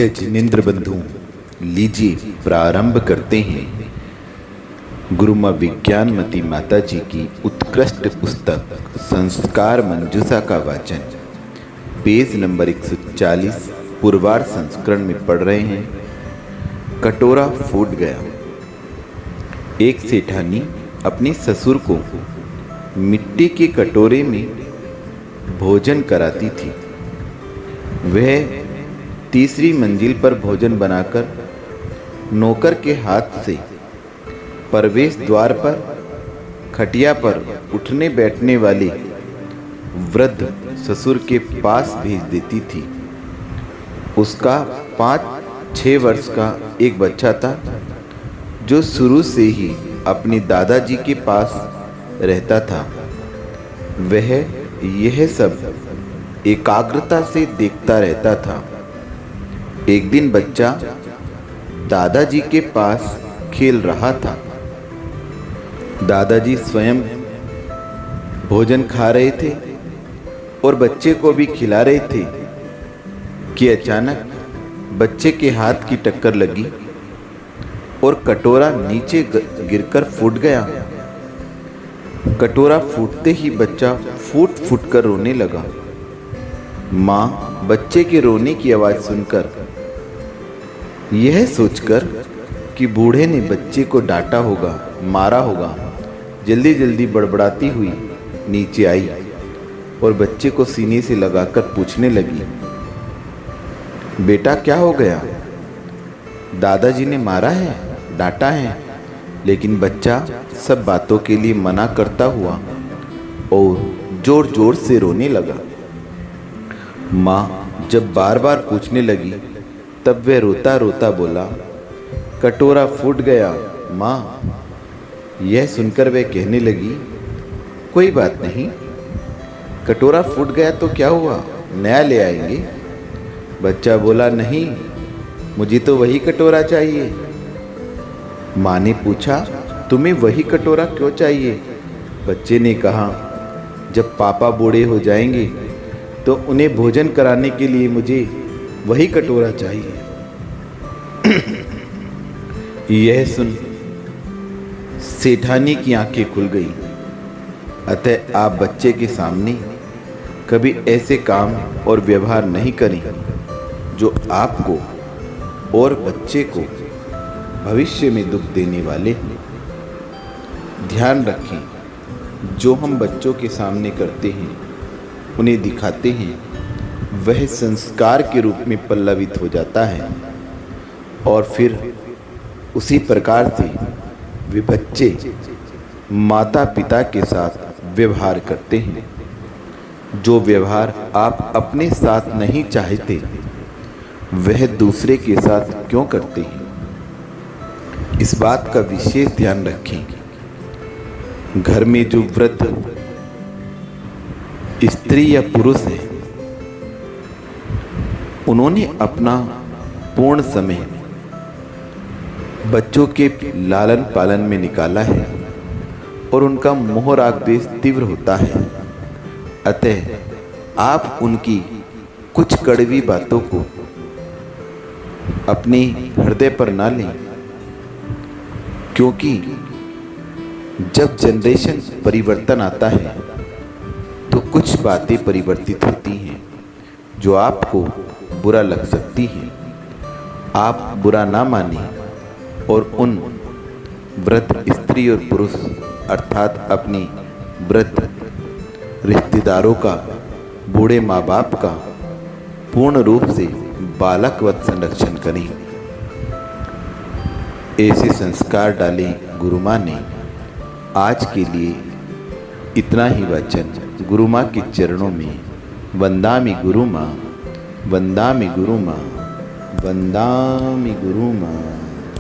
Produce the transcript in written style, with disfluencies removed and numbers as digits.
पूज्य जिनेन्द्र बंधु, लीजिए प्रारंभ करते हैं गुरु माँ विज्ञानमती माता जी की उत्कृष्ट पुस्तक संस्कार मंजूषा का वाचन। पेज नंबर 140 पूर्वार्ध संस्करण में पढ़ रहे हैं। कटोरा फूट गया। एक सेठानी अपने ससुर को मिट्टी के कटोरे में भोजन कराती थी। वह तीसरी मंजिल पर भोजन बनाकर नौकर के हाथ से प्रवेश द्वार पर खटिया पर उठने बैठने वाले वृद्ध ससुर के पास भेज देती थी। उसका 5-6 वर्ष का एक बच्चा था जो शुरू से ही अपने दादाजी के पास रहता था। वह यह सब एकाग्रता से देखता रहता था। एक दिन बच्चा दादाजी के पास खेल रहा था। दादाजी स्वयं भोजन खा रहे थे और बच्चे को भी खिला रहे थे कि अचानक बच्चे के हाथ की टक्कर लगी और कटोरा नीचे गिरकर फूट गया। कटोरा फूटते ही बच्चा फूट फूट कर रोने लगा। माँ बच्चे के रोने की आवाज़ सुनकर यह सोचकर कि बूढ़े ने बच्चे को डांटा होगा, मारा होगा, जल्दी जल्दी बड़बड़ाती हुई नीचे आई और बच्चे को सीने से लगाकर पूछने लगी, बेटा क्या हो गया? दादाजी ने मारा है, डांटा है? लेकिन बच्चा सब बातों के लिए मना करता हुआ और जोर जोर से रोने लगा। माँ जब बार बार पूछने लगी तब वह रोता रोता बोला, कटोरा फूट गया माँ। यह सुनकर वह कहने लगी, कोई बात नहीं, कटोरा फूट गया तो क्या हुआ, नया ले आएंगे। बच्चा बोला, नहीं, मुझे तो वही कटोरा चाहिए। माँ ने पूछा, तुम्हें वही कटोरा क्यों चाहिए? बच्चे ने कहा, जब पापा बूढ़े हो जाएंगे तो उन्हें भोजन कराने के लिए मुझे वही कटोरा चाहिए। यह सुन सेठानी की आंखें खुल गई। अतः आप बच्चे के सामने कभी ऐसे काम और व्यवहार नहीं करें जो आपको और बच्चे को भविष्य में दुख देने वाले हैं। ध्यान रखें, जो हम बच्चों के सामने करते हैं, उन्हें दिखाते हैं, वह संस्कार के रूप में पल्लवित हो जाता है और फिर उसी प्रकार से वे बच्चे माता पिता के साथ व्यवहार करते हैं। जो व्यवहार आप अपने साथ नहीं चाहते, वह दूसरे के साथ क्यों करते हैं? इस बात का विशेष ध्यान रखें। घर में जो वृद्ध स्त्री या पुरुष है, उन्होंने अपना पूर्ण समय बच्चों के लालन पालन में निकाला है और उनका मोह राग द्वेष तीव्र होता है। अतः आप उनकी कुछ कड़वी बातों को अपने हृदय पर ना लें, क्योंकि जब जनरेशन परिवर्तन आता है तो कुछ बातें परिवर्तित होती हैं जो आपको बुरा लग सकती हैं। आप बुरा ना माने और उन वृद्ध स्त्री और पुरुष अर्थात अपनी वृद्ध रिश्तेदारों का, बूढ़े माँ बाप का पूर्ण रूप से बालकवत संरक्षण करें। ऐसे संस्कार डाले गुरु माँ ने। आज के लिए इतना ही वचन। गुरु माँ के चरणों में वंदामि गुरु माँ, वंदामि गुरु माँ, वंदामि गुरु माँ।